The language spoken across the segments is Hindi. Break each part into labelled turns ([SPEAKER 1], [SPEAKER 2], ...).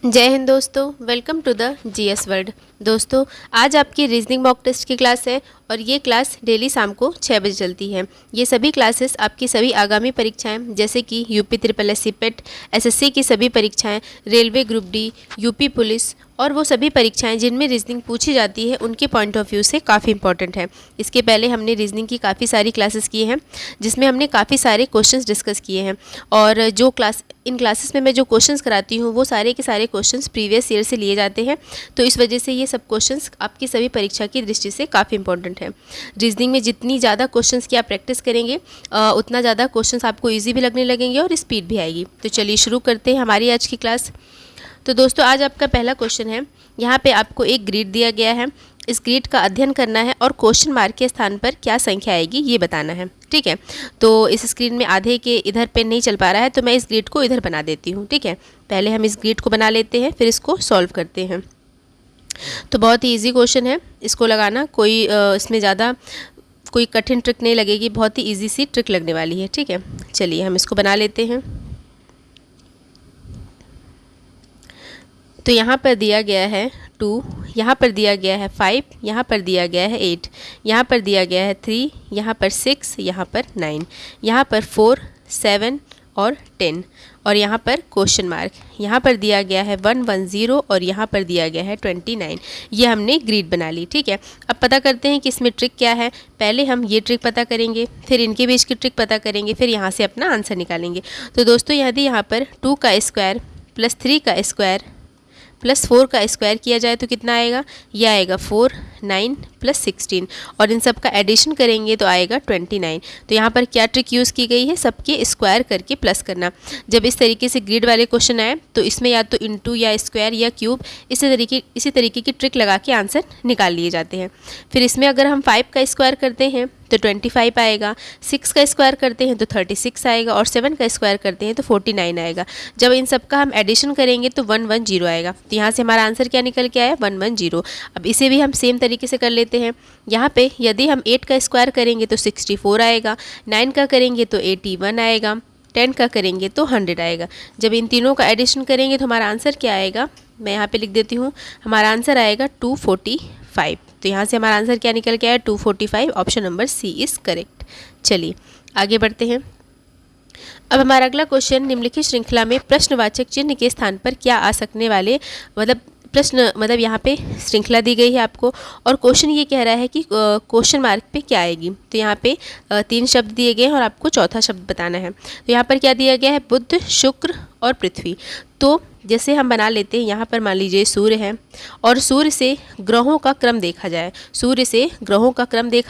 [SPEAKER 1] जय हिंद दोस्तों, welcome to the GS world. दोस्तों, आज आपकी रीजनिंग मॉक टेस्ट की क्लास है और ये क्लास डेली शाम को 6 बजे चलती है। ये सभी क्लासेस आपकी सभी आगामी परीक्षाएं जैसे कि यूपी ट्रिपल एस सी पेट, एसएससी की सभी परीक्षाएं, railway group D, UP police और वो सभी परीक्षाएं जिनमें रीजनिंग पूछी जाती है उनके पॉइंट ऑफ व्यू से काफ़ी इंपॉर्टेंट है। इसके पहले हमने रीजनिंग की काफ़ी सारी क्लासेस की हैं जिसमें हमने काफ़ी सारे क्वेश्चंस डिस्कस किए हैं और इन क्लासेस में मैं जो क्वेश्चंस कराती हूँ वो सारे के सारे क्वेश्चंस प्रीवियस ईयर से लिए जाते हैं। तो इस वजह से ये सब क्वेश्चंस आपकी सभी परीक्षा की दृष्टि से काफ़ी इंपॉर्टेंट है। रीजनिंग में जितनी ज़्यादा क्वेश्चंस की आप प्रैक्टिस करेंगे उतना ज़्यादा क्वेश्चंस आपको ईजी भी लगने लगेंगे और स्पीड भी आएगी। तो चलिए शुरू करते हैं हमारी आज की क्लास। तो दोस्तों, आज आपका पहला क्वेश्चन है। यहाँ पे आपको एक ग्रिड दिया गया है। इस ग्रिड का अध्ययन करना है और क्वेश्चन मार्क के स्थान पर क्या संख्या आएगी ये बताना है। ठीक है, तो इस स्क्रीन में आधे के इधर पेन नहीं चल पा रहा है तो मैं इस ग्रिड को इधर बना देती हूँ। ठीक है, पहले हम इस ग्रिड को बना लेते हैं फिर इसको सॉल्व करते हैं। तो बहुत ही ईजी क्वेश्चन है, इसको लगाना कोई इसमें ज़्यादा कोई कठिन ट्रिक नहीं लगेगी, बहुत ही ईजी सी ट्रिक लगने वाली है। ठीक है, चलिए हम इसको बना लेते हैं। तो यहाँ पर दिया गया है 2, यहाँ पर दिया गया है 5, यहाँ पर दिया गया है 8, यहाँ पर दिया गया है 3, यहाँ पर 6, यहाँ पर 9, यहाँ पर 4, 7 और 10 और यहाँ पर क्वेश्चन मार्क। यहाँ पर दिया गया है 110 और यहाँ पर दिया गया है 29। ये हमने ग्रिड बना ली। ठीक है, अब पता करते हैं कि इसमें ट्रिक क्या है। पहले हम ये ट्रिक पता करेंगे, फिर इनके बीच की ट्रिक पता करेंगे, फिर यहाँ से अपना आंसर निकालेंगे। तो दोस्तों, यदि यहाँ पर 2 का स्क्वायर प्लस 3 का स्क्वायर प्लस 4 का स्क्वायर किया जाए तो कितना आएगा? यह आएगा 4, 9 प्लस 16 और इन सब का एडिशन करेंगे तो आएगा 29। तो यहाँ पर क्या ट्रिक यूज़ की गई है? सबके स्क्वायर करके प्लस करना। जब इस तरीके से ग्रिड वाले क्वेश्चन आए तो इसमें या तो इंटू या स्क्वायर या क्यूब इसी तरीके की ट्रिक लगा के आंसर निकाल लिए जाते हैं। फिर इसमें अगर हम 5 का स्क्वायर करते हैं तो 25 आएगा, 6 का स्क्वायर करते हैं तो 36 आएगा और 7 का स्क्वायर करते हैं तो 49 आएगा। जब इन सब का हम एडिशन करेंगे तो 110 आएगा। तो यहाँ से हमारा आंसर क्या निकल के आया? 110। अब इसे भी हम सेम तरीके से कर लेते हैं। यहाँ पे यदि हम 8 का स्क्वायर करेंगे तो 64 आएगा, 9 का करेंगे तो 81 आएगा, 10 का करेंगे तो 100 आएगा। जब इन तीनों का एडिशन करेंगे तो हमारा आंसर क्या आएगा? मैं यहाँ पे लिख देती हूँ, हमारा आंसर आएगा 245। तो यहाँ से हमारा आंसर क्या निकल के आया? 245। Option number C is correct. चलिए आगे बढ़ते हैं। अब हमारा अगला क्वेश्चन, निम्नलिखित श्रृंखला में प्रश्नवाचक चिन्ह के स्थान पर क्या आ सकने वाले मतलब यहाँ पे श्रृंखला दी गई है आपको और क्वेश्चन ये कह रहा है कि क्वेश्चन मार्क पे क्या आएगी। तो यहाँ पे 3 शब्द दिए गए हैं और आपको चौथा शब्द बताना है। तो यहाँ पर क्या दिया गया है? बुध, शुक्र और पृथ्वी। तो जैसे हम बना लेते हैं, यहाँ पर मान लीजिए सूर्य है और सूर्य से ग्रहों का क्रम देखा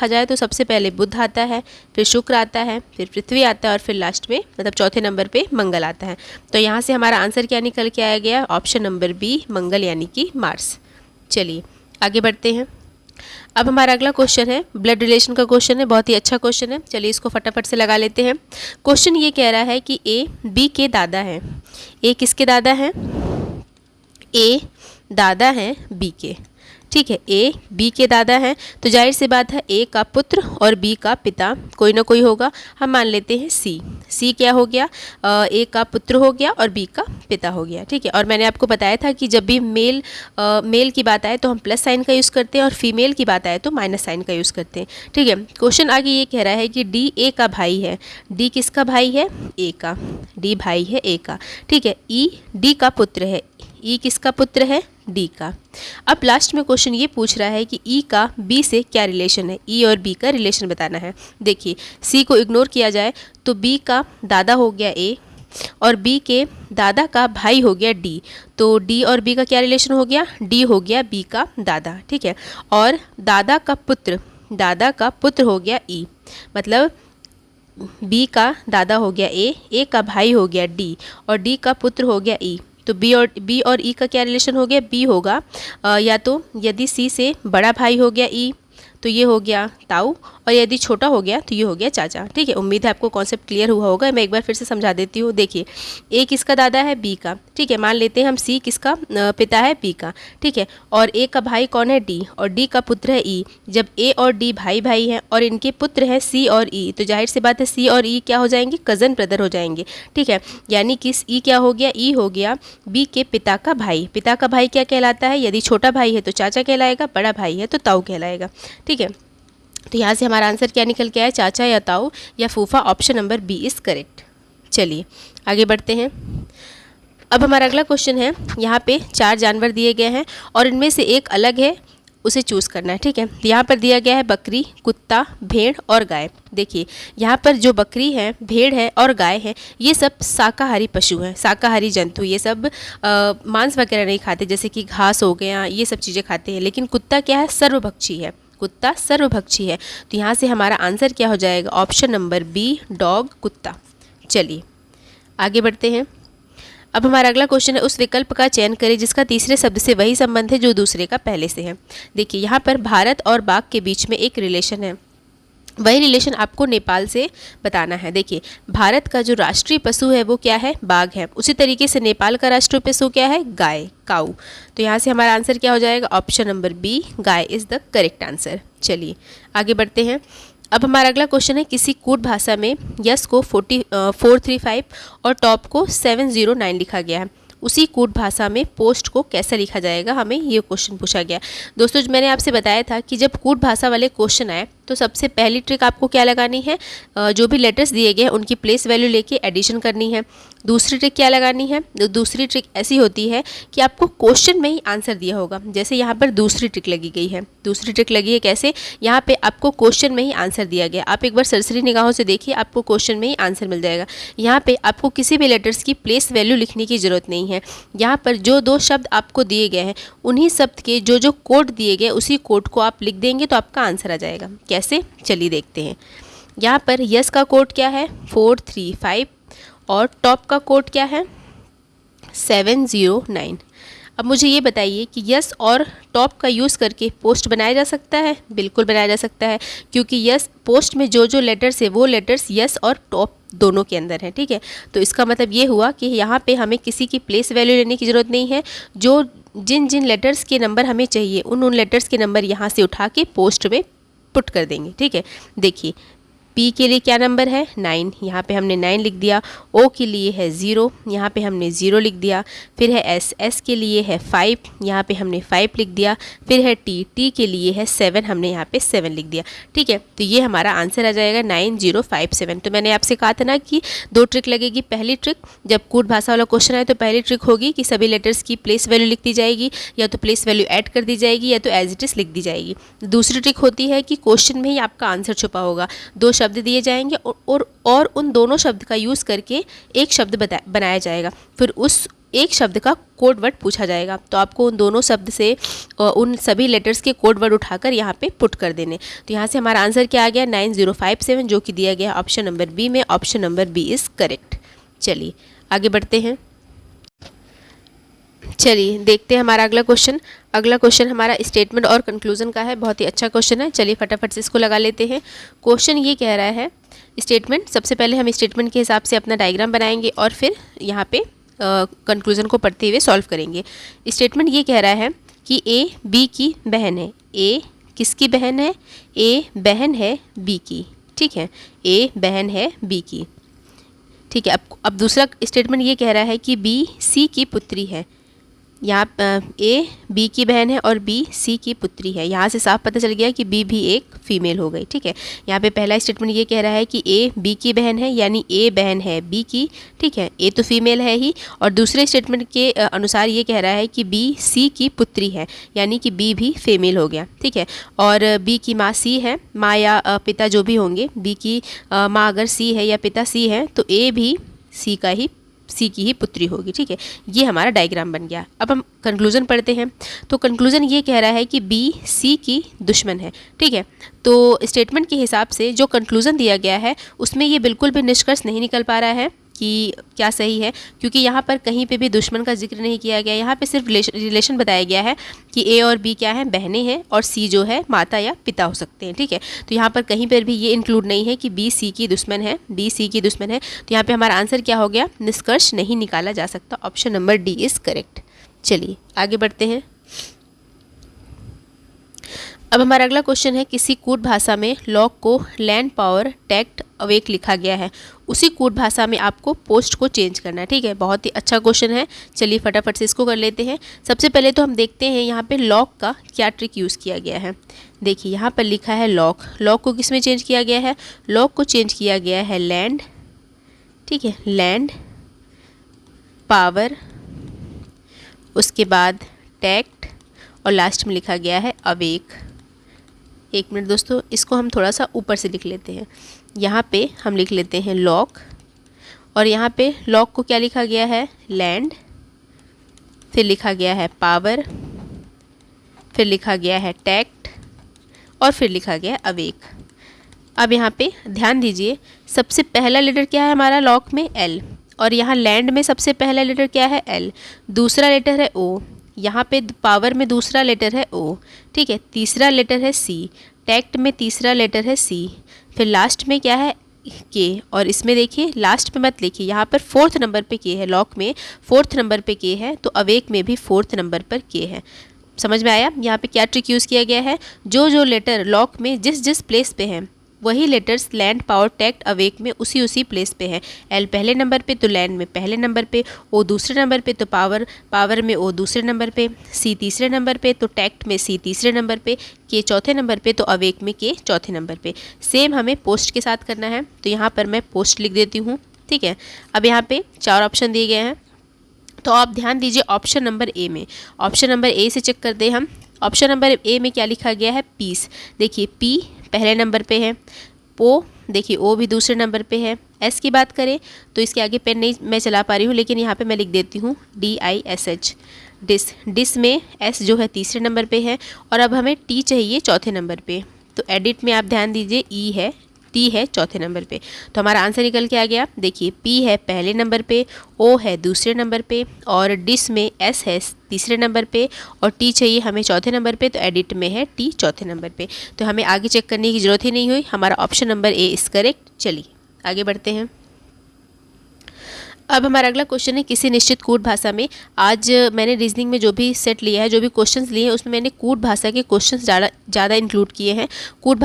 [SPEAKER 1] जाए, तो सबसे पहले बुध आता है, फिर शुक्र आता है, फिर पृथ्वी आता है और फिर लास्ट में मतलब चौथे नंबर पे मंगल आता है। तो यहाँ से हमारा आंसर क्या निकल के आया गया? ऑप्शन नंबर बी, मंगल यानी कि मार्स। चलिए आगे बढ़ते हैं। अब हमारा अगला क्वेश्चन है, ब्लड रिलेशन का क्वेश्चन है, बहुत ही अच्छा क्वेश्चन है। चलिए इसको फटाफट से लगा लेते हैं। क्वेश्चन ये कह रहा है कि ए बी के दादा हैं। ए किसके दादा हैं? ए दादा हैं बी के। ठीक है, ए बी के दादा हैं तो जाहिर सी बात है ए का पुत्र और बी का पिता कोई ना कोई होगा। हम मान लेते हैं सी क्या हो गया? ए का पुत्र हो गया और बी का पिता हो गया। ठीक है, और मैंने आपको बताया था कि जब भी मेल की बात आए तो हम प्लस साइन का यूज़ करते हैं और फीमेल की बात आए तो माइनस साइन का यूज़ करते हैं। ठीक है, क्वेश्चन आगे ये कह रहा है कि डी ए का भाई है। डी किसका भाई है? ए का। डी भाई है ए का। ठीक है, ई डी का पुत्र है। ई किसका पुत्र है? डी का। अब लास्ट में क्वेश्चन ये पूछ रहा है कि ई का बी से क्या रिलेशन है? ई और बी का रिलेशन बताना है। देखिए, सी को इग्नोर किया जाए तो बी का दादा हो गया ए और बी के दादा का भाई हो गया डी। तो डी और बी का क्या रिलेशन हो गया? डी हो गया बी का दादा। ठीक है, और दादा का पुत्र हो गया ई, मतलब बी का दादा हो गया ए का भाई हो गया डी और डी का पुत्र हो गया ई। तो बी और ई का क्या रिलेशन हो गया? बी होगा या तो यदि सी से बड़ा भाई हो गया ई तो ये हो गया ताऊ और यदि छोटा हो गया तो ये हो गया चाचा। ठीक है, उम्मीद है आपको कॉन्सेप्ट क्लियर हुआ होगा। मैं एक बार फिर से समझा देती हूँ। देखिए, ए किसका दादा है, बी का। ठीक है, मान लेते हैं हम सी किसका पिता है, बी का। ठीक है, और ए का भाई कौन है, डी, और डी का पुत्र है ई। जब ए और डी भाई भाई हैं और इनके पुत्र हैं सी और ई, तो जाहिर सी बात है सी और ई क्या हो जाएंगे, कज़न ब्रदर हो जाएंगे। ठीक है, यानी कि ई क्या हो गया, ई हो गया बी के पिता का भाई। पिता का भाई क्या कहलाता है, यदि छोटा भाई है तो चाचा कहलाएगा, बड़ा भाई है तो ताऊ कहलाएगा। ठीक है, तो यहाँ से हमारा आंसर क्या निकल के आया, चाचा या ताऊ या फूफा। Option number B is correct. चलिए आगे बढ़ते हैं। अब हमारा अगला क्वेश्चन है, यहाँ पे 4 जानवर दिए गए हैं और इनमें से एक अलग है, उसे चूज़ करना है। ठीक है, यहाँ पर दिया गया है बकरी, कुत्ता, भेड़ और गाय। देखिए, यहाँ पर जो बकरी है, भेड़ है और गाय है, ये सब शाकाहारी पशु हैं, शाकाहारी जंतु। ये सब मांस वगैरह नहीं खाते, जैसे कि घास हो गया, ये सब चीज़ें खाते हैं। लेकिन कुत्ता क्या है, सर्वभक्षी है। कुत्ता सर्वभक्षी है। तो यहाँ से हमारा आंसर क्या हो जाएगा, ऑप्शन नंबर बी, डॉग, कुत्ता। चलिए आगे बढ़ते हैं। अब हमारा अगला क्वेश्चन है, उस विकल्प का चयन करें जिसका तीसरे शब्द से वही संबंध है जो दूसरे का पहले से है। देखिए, यहाँ पर भारत और बाघ के बीच में एक रिलेशन है, वही रिलेशन आपको नेपाल से बताना है। देखिए, भारत का जो राष्ट्रीय पशु है वो क्या है, बाघ है। उसी तरीके से नेपाल का राष्ट्रीय पशु क्या है, गाय, काऊ। तो यहाँ से हमारा आंसर क्या हो जाएगा, ऑप्शन नंबर बी, गाय इज़ द करेक्ट आंसर। चलिए आगे बढ़ते हैं। अब हमारा अगला क्वेश्चन है, किसी कूट भाषा में यस को 435 और टॉप को 709 लिखा गया है। उसी कूट भाषा में पोस्ट को कैसे लिखा जाएगा, हमें ये क्वेश्चन पूछा गया। दोस्तों, मैंने आपसे बताया था कि जब कूट भाषा वाले क्वेश्चन आए तो सबसे पहली ट्रिक आपको क्या लगानी है, जो भी लेटर्स दिए गए हैं उनकी प्लेस वैल्यू लेके एडिशन करनी है। दूसरी ट्रिक क्या लगानी है, दूसरी ट्रिक ऐसी होती है कि आपको क्वेश्चन में ही आंसर दिया होगा। जैसे यहाँ पर दूसरी ट्रिक लगी गई है। दूसरी ट्रिक लगी है कैसे, यहाँ पे आपको क्वेश्चन में ही आंसर दिया गया। आप एक बार सरसरी निगाहों से देखिए, आपको क्वेश्चन में ही आंसर मिल जाएगा। यहाँ पे आपको किसी भी लेटर्स की प्लेस वैल्यू लिखने की ज़रूरत नहीं है। यहाँ पर जो 2 शब्द आपको दिए गए हैं, उन्हीं शब्द के जो कोड दिए गए, उसी कोड को आप लिख देंगे तो आपका आंसर आ जाएगा। कैसे, चलिए देखते हैं। यहाँ पर यस का कोड क्या है, 435 और टॉप का कोड क्या है, 709। अब मुझे ये बताइए कि यस और टॉप का यूज़ करके पोस्ट बनाया जा सकता है? बिल्कुल बनाया जा सकता है, क्योंकि यस पोस्ट में जो लेटर्स है वो लेटर्स यस और टॉप दोनों के अंदर है। ठीक है, तो इसका मतलब ये हुआ कि यहाँ पे हमें किसी की प्लेस वैल्यू लेने की ज़रूरत नहीं है। जो जिन लेटर्स के नंबर हमें चाहिए उन लेटर्स के नंबर यहाँ से उठा के पोस्ट में पुट कर देंगे। ठीक है, देखिए पी के लिए क्या नंबर है, 9, यहाँ पे हमने 9 लिख दिया। ओ के लिए है 0, यहाँ पे हमने 0 लिख दिया। फिर है एस के लिए है 5, यहाँ पे हमने 5 लिख दिया। फिर है टी के लिए है 7, हमने यहाँ पे 7 लिख दिया। ठीक है, तो ये हमारा आंसर आ जाएगा 9057। तो मैंने आपसे कहा था ना कि 2 ट्रिक लगेगी। पहली ट्रिक, जब कूट भाषा वाला क्वेश्चन आए तो पहली ट्रिक होगी कि सभी लेटर्स की प्लेस वैल्यू लिख दी जाएगी, या तो प्लेस वैल्यू ऐड कर दी जाएगी या तो एज इट इज़ लिख दी जाएगी। दूसरी ट्रिक होती है कि क्वेश्चन में ही आपका आंसर छुपा होगा। 2 शब्द दिए जाएंगे और उन दोनों शब्द का यूज़ करके एक शब्द बनाया जाएगा। फिर उस एक शब्द का कोड वर्ड पूछा जाएगा, तो आपको उन दोनों शब्द से उन सभी लेटर्स के कोड वर्ड उठाकर यहाँ पे पुट कर देने। तो यहाँ से हमारा आंसर क्या आ गया, 9057, जो कि दिया गया ऑप्शन नंबर बी में। Option number B is correct. चलिए आगे बढ़ते हैं। चलिए देखते हैं हमारा अगला क्वेश्चन। अगला क्वेश्चन हमारा स्टेटमेंट और कंक्लूजन का है। बहुत ही अच्छा क्वेश्चन है। चलिए फटाफट से इसको लगा लेते हैं। क्वेश्चन ये कह रहा है, स्टेटमेंट, सबसे पहले हम स्टेटमेंट के हिसाब से अपना डायग्राम बनाएंगे और फिर यहाँ पे कंक्लूजन को पढ़ते हुए सॉल्व करेंगे। स्टेटमेंट ये कह रहा है कि ए बी की बहन है। ए किसकी बहन है, ए बहन है बी की। ठीक है, ए बहन है बी की। ठीक है, अब दूसरा स्टेटमेंट ये कह रहा है कि बी सी की पुत्री है। यहाँ ए बी की बहन है और बी सी की पुत्री है। यहाँ से साफ पता चल गया कि बी भी एक फीमेल हो गई। ठीक है, यहाँ पे पहला स्टेटमेंट ये कह रहा है कि ए बी की बहन है, यानी ए बहन है बी की। ठीक है, ए तो फीमेल है ही। और दूसरे स्टेटमेंट के अनुसार ये कह रहा है कि बी सी की पुत्री है, यानी कि बी भी फीमेल हो गया। ठीक है, और बी की माँ सी है, माँ या पिता जो भी होंगे, बी की माँ अगर सी है या पिता सी है तो ए भी सी की ही पुत्री होगी। ठीक है, ये हमारा डायग्राम बन गया। अब हम कंक्लूजन पढ़ते हैं। तो कंक्लूजन ये कह रहा है कि बी सी की दुश्मन है। ठीक है, तो स्टेटमेंट के हिसाब से जो कंक्लूजन दिया गया है उसमें ये बिल्कुल भी निष्कर्ष नहीं निकल पा रहा है कि क्या सही है, क्योंकि यहाँ पर कहीं पे भी दुश्मन का जिक्र नहीं किया गया। यहाँ पे सिर्फ रिलेशन बताया गया है कि ए और बी क्या है, बहनें हैं, और सी जो है माता या पिता हो सकते हैं। ठीक है, तो यहाँ पर कहीं पर भी ये इंक्लूड नहीं है कि बी सी की दुश्मन है, बी सी की दुश्मन है। तो यहाँ पे हमारा आंसर क्या हो गया, निष्कर्ष नहीं निकाला जा सकता। Option number D is correct. चलिए आगे बढ़ते हैं। अब हमारा अगला क्वेश्चन है, किसी कूट भाषा में लॉक को लैंड पावर टैक्ट अवेक लिखा गया है, उसी कूट भाषा में आपको पोस्ट को चेंज करना है। ठीक है, बहुत ही अच्छा क्वेश्चन है। चलिए फटाफट से इसको कर लेते हैं। सबसे पहले तो हम देखते हैं यहाँ पे लॉक का क्या ट्रिक यूज़ किया गया है। देखिए यहाँ पर लिखा है लॉक, लॉक को किस में चेंज किया गया है, लॉक को चेंज किया गया है लैंड, ठीक है, लैंड पावर, उसके बाद टैक्ट, और लास्ट में लिखा गया है अवेक। एक मिनट दोस्तों, इसको हम थोड़ा सा ऊपर से लिख लेते हैं। यहाँ पे हम लिख लेते हैं लॉक, और यहाँ पे लॉक को क्या लिखा गया है, लैंड, फिर लिखा गया है पावर, फिर लिखा गया है टैक्ट, और फिर लिखा गया है अवेक। अब यहाँ पे ध्यान दीजिए, सबसे पहला लेटर क्या है हमारा लॉक में, एल, और यहाँ लैंड में सबसे पहला लेटर क्या है, एल, दूसरा लेटर है ओ, यहाँ पे पावर में दूसरा लेटर है ओ, ठीक है, तीसरा लेटर है सी, टैक्ट में तीसरा लेटर है सी, फिर लास्ट में क्या है, के, और इसमें देखिए लास्ट में मत लिखिए, यहाँ पर फोर्थ नंबर पे के है, लॉक में फोर्थ नंबर पे के है, तो अवेक में भी फोर्थ नंबर पर के है। समझ में आया यहाँ पे क्या ट्रिक यूज़ किया गया है, जो जो लेटर लॉक में जिस जिस प्लेस पे हैं वही letters land power tact awake में उसी प्लेस पे है। एल पहले नंबर पे तो लैंड में पहले नंबर पे, ओ दूसरे नंबर पे तो पावर में ओ दूसरे नंबर पे, सी तीसरे नंबर पे तो टैक्ट में सी तीसरे नंबर पे, के चौथे नंबर पे तो अवेक में के चौथे नंबर पे। सेम हमें पोस्ट के साथ करना है, तो यहाँ पर मैं पोस्ट लिख देती हूँ। ठीक है, अब यहाँ पे 4 ऑप्शन दिए गए हैं, तो आप ध्यान दीजिए ऑप्शन नंबर ए में, ऑप्शन नंबर ए से चेक करते हैं हम। ऑप्शन नंबर ए में क्या लिखा गया है, पीस। देखिए पी पहले नंबर पे है, ओ देखिए ओ भी दूसरे नंबर पे है। एस की बात करें तो इसके आगे पेन नहीं मैं चला पा रही हूँ, लेकिन यहाँ पे मैं लिख देती हूँ DISH, डिस। डिस में एस जो है तीसरे नंबर पे है, और अब हमें टी चाहिए चौथे नंबर पे, तो एडिट में आप ध्यान दीजिए ई है, टी है चौथे नंबर पे, तो हमारा आंसर निकल के आ गया। देखिए पी है पहले नंबर पे, ओ है दूसरे नंबर पे, और डिस में एस है तीसरे नंबर पे, और टी चाहिए हमें चौथे नंबर पे, तो एडिट में है टी चौथे नंबर पे। तो हमें आगे चेक करने की ज़रूरत ही नहीं हुई, हमारा option number A is correct. चलिए आगे बढ़ते हैं। अब हमारा अगला क्वेश्चन है, किसी निश्चित कूट भाषा में, आज मैंने रीजनिंग में जो भी सेट लिया है, जो भी क्वेश्चंस लिए हैं, उसमें मैंने कूट भाषा के क्वेश्चंस ज़्यादा इंक्लूड किए हैं। कूट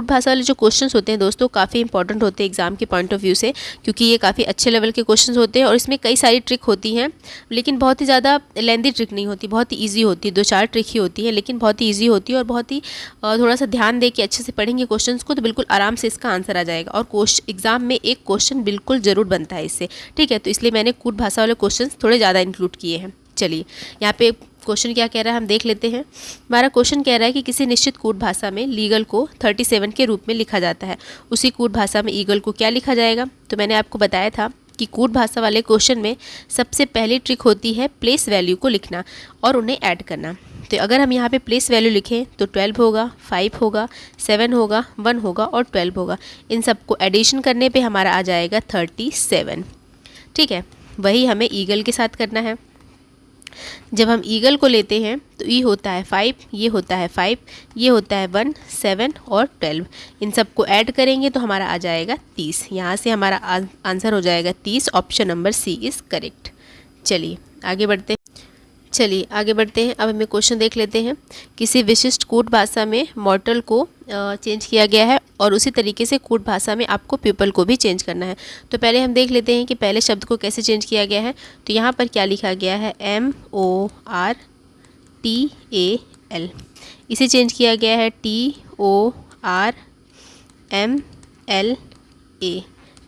[SPEAKER 1] भाषा वाले जो क्वेश्चंस होते हैं दोस्तों, काफ़ी इंपॉर्टेंट होते हैं एग्जाम के पॉइंट ऑफ व्यू से, क्योंकि ये काफ़ी अच्छे लेवल के क्वेश्चंस होते हैं, और इसमें कई सारी ट्रिक होती हैं, लेकिन बहुत ही ज़्यादा लेंदी ट्रिक नहीं होती, बहुत ही ईजी होती है, 2-4 ट्रिक ही होती है, लेकिन बहुत ही ईजी होती है, और बहुत ही थोड़ा सा ध्यान दे के अच्छे से पढ़ेंगे क्वेश्चंस को, तो बिल्कुल आराम से इसका आंसर आ जाएगा। और एग्जाम में एक क्वेश्चन बिल्कुल ज़रूर बनता है इससे। ठीक है, तो इसलिए मैंने कूट भाषा वाले क्वेश्चंस थोड़े ज़्यादा इंक्लूड किए हैं। चलिए यहाँ पे क्वेश्चन क्या कह रहा है हम देख लेते हैं। हमारा क्वेश्चन कह रहा है कि किसी निश्चित कूट भाषा में लीगल को 37 के रूप में लिखा जाता है, उसी कूट भाषा में ईगल को क्या लिखा जाएगा। तो मैंने आपको बताया था कि कूट भाषा वाले क्वेश्चन में सबसे पहली ट्रिक होती है प्लेस वैल्यू को लिखना और उन्हें ऐड करना। तो अगर हम यहाँ पे प्लेस वैल्यू लिखें तो 12 होगा, 5 होगा, 7 होगा, 1 होगा और 12 होगा। इन सबको एडिशन करने पे हमारा आ जाएगा 37। ठीक है, वही हमें ईगल के साथ करना है। जब हम ईगल को लेते हैं तो ई होता है 5, ये होता है 5, ये होता है 1, 7 और 12। इन सबको ऐड करेंगे तो हमारा आ जाएगा 30। यहाँ से हमारा आंसर हो जाएगा 30। Option number C is correct. चलिए आगे बढ़ते हैं। अब हमें क्वेश्चन देख लेते हैं। किसी विशिष्ट कूट भाषा में मॉर्टल को चेंज किया गया है, और उसी तरीके से कूट भाषा में आपको पीपल को भी चेंज करना है। तो पहले हम देख लेते हैं कि पहले शब्द को कैसे चेंज किया गया है। तो यहाँ पर क्या लिखा गया है, MORTAL, इसे चेंज किया गया है TORMLA।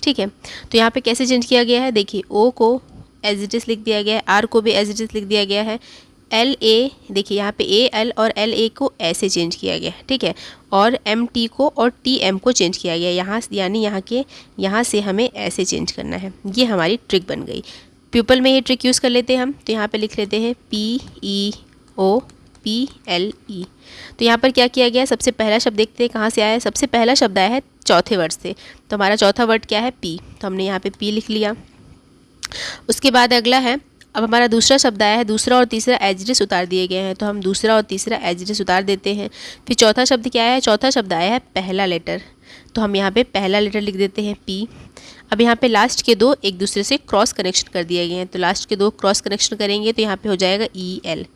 [SPEAKER 1] ठीक है, तो यहाँ पे कैसे चेंज किया गया है, देखिए ओ को एज इट इज़ लिख दिया गया है, आर को भी एज इट इज़ लिख दिया गया है, LA देखिए यहाँ पे AL और LA को ऐसे चेंज किया गया है। ठीक है, और MT को और TM को चेंज किया गया, यहाँ यानी यहाँ से हमें ऐसे चेंज करना है। ये हमारी ट्रिक बन गई। प्यूपल में ये ट्रिक यूज़ कर लेते हैं हम। तो यहाँ पे लिख लेते हैं PEOPLE। तो यहाँ पर क्या किया गया है, सबसे पहला शब्द देखते हैं कहाँ से आया है। सबसे पहला शब्द आया है चौथे वर्ड से, तो हमारा चौथा वर्ड क्या है, P। तो हमने यहाँ पे P लिख लिया। उसके बाद अगला है, अब हमारा दूसरा शब्द आया है, दूसरा और तीसरा एजरिस उतार दिए गए हैं, तो हम दूसरा और तीसरा एजरिस उतार देते हैं। फिर चौथा शब्द क्या है, चौथा शब्द आया है पहला लेटर, तो हम यहाँ पे पहला लेटर लिख देते हैं पी। अब यहाँ पे लास्ट के दो एक दूसरे से क्रॉस कनेक्शन कर दिए गए हैं, तो लास्ट के दो क्रॉस कनेक्शन करेंगे तो यहाँ पे हो जाएगा ई एल।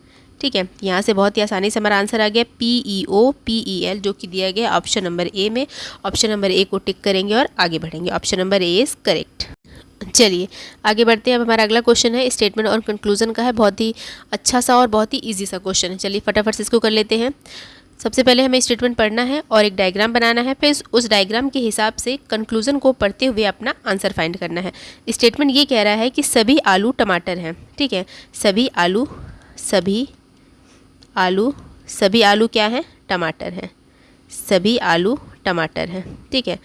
[SPEAKER 1] ठीक है, यहाँ से बहुत ही आसानी से हमारा आंसर आ गया PEOPEL, जो कि दिया गया ऑप्शन नंबर ए में। ऑप्शन नंबर ए को टिक करेंगे और आगे बढ़ेंगे। Option number A is correct. चलिए आगे बढ़ते हैं। अब हमारा अगला क्वेश्चन है स्टेटमेंट और कंक्लूजन का है, बहुत ही अच्छा सा और बहुत ही ईजी सा क्वेश्चन है। चलिए फटाफट से इसको कर लेते हैं। सबसे पहले हमें स्टेटमेंट पढ़ना है और एक डायग्राम बनाना है, फिर उस डायग्राम के हिसाब से कंक्लूजन को पढ़ते हुए अपना आंसर फाइंड करना है। स्टेटमेंट ये कह रहा है कि सभी आलू टमाटर हैं। ठीक है, सभी आलू क्या है, टमाटर हैं। सभी आलू टमाटर हैं। ठीक है,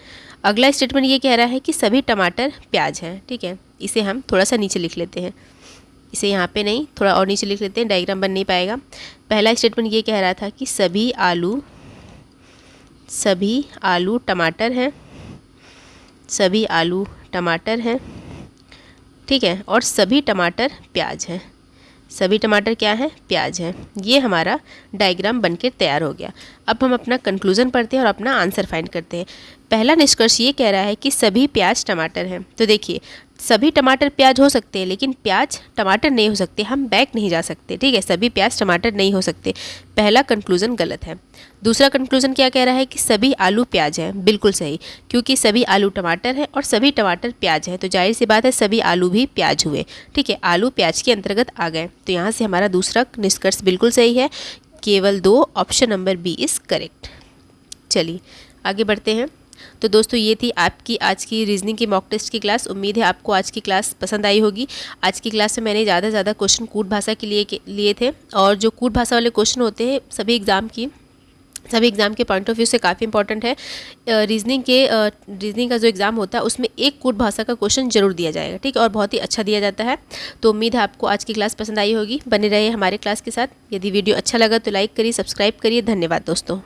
[SPEAKER 1] अगला स्टेटमेंट ये कह रहा है कि सभी टमाटर प्याज हैं। ठीक है, इसे हम थोड़ा सा नीचे लिख लेते हैं, इसे यहाँ पे नहीं, थोड़ा और नीचे लिख लेते हैं, डायग्राम बन नहीं पाएगा। पहला स्टेटमेंट ये कह रहा था कि सभी आलू टमाटर हैं, सभी आलू टमाटर हैं। ठीक है, और सभी टमाटर प्याज हैं। सभी टमाटर क्या हैं, प्याज हैं। ये हमारा डायग्राम बनकर तैयार हो गया। अब हम अपना कंक्लूजन पढ़ते हैं और अपना आंसर फाइंड करते हैं। पहला निष्कर्ष ये कह रहा है कि सभी प्याज टमाटर हैं। तो देखिए, सभी टमाटर प्याज हो सकते हैं लेकिन प्याज टमाटर नहीं हो सकते, हम बैक नहीं जा सकते। ठीक है, सभी प्याज टमाटर नहीं हो सकते। पहला कंक्लूजन गलत है। दूसरा कंक्लूजन क्या कह रहा है कि सभी आलू प्याज हैं, बिल्कुल सही, क्योंकि सभी आलू टमाटर हैं और सभी टमाटर प्याज हैं, तो जाहिर सी बात है सभी आलू भी प्याज हुए। ठीक है, आलू प्याज के अंतर्गत आ गए, तो यहाँ से हमारा दूसरा निष्कर्ष बिल्कुल सही है। केवल 2, option number B is correct. चलिए आगे बढ़ते हैं। तो दोस्तों ये थी आपकी आज की रीजनिंग की मॉक टेस्ट की क्लास। उम्मीद है आपको आज की क्लास पसंद आई होगी। आज की क्लास में मैंने ज़्यादा से ज़्यादा क्वेश्चन कूट भाषा के लिए थे, और जो कूट भाषा वाले क्वेश्चन होते हैं सभी एग्ज़ाम के पॉइंट ऑफ व्यू से काफ़ी इंपॉर्टेंट है। रीजनिंग का जो एग्ज़ाम होता है उसमें एक कूट भाषा का क्वेश्चन जरूर दिया जाएगा। ठीक है, और बहुत ही अच्छा दिया जाता है। तो उम्मीद है आपको आज की क्लास पसंद आई होगी। बने रहे हमारे क्लास के साथ। यदि वीडियो अच्छा लगा तो लाइक करिए, सब्सक्राइब करिए। धन्यवाद दोस्तों।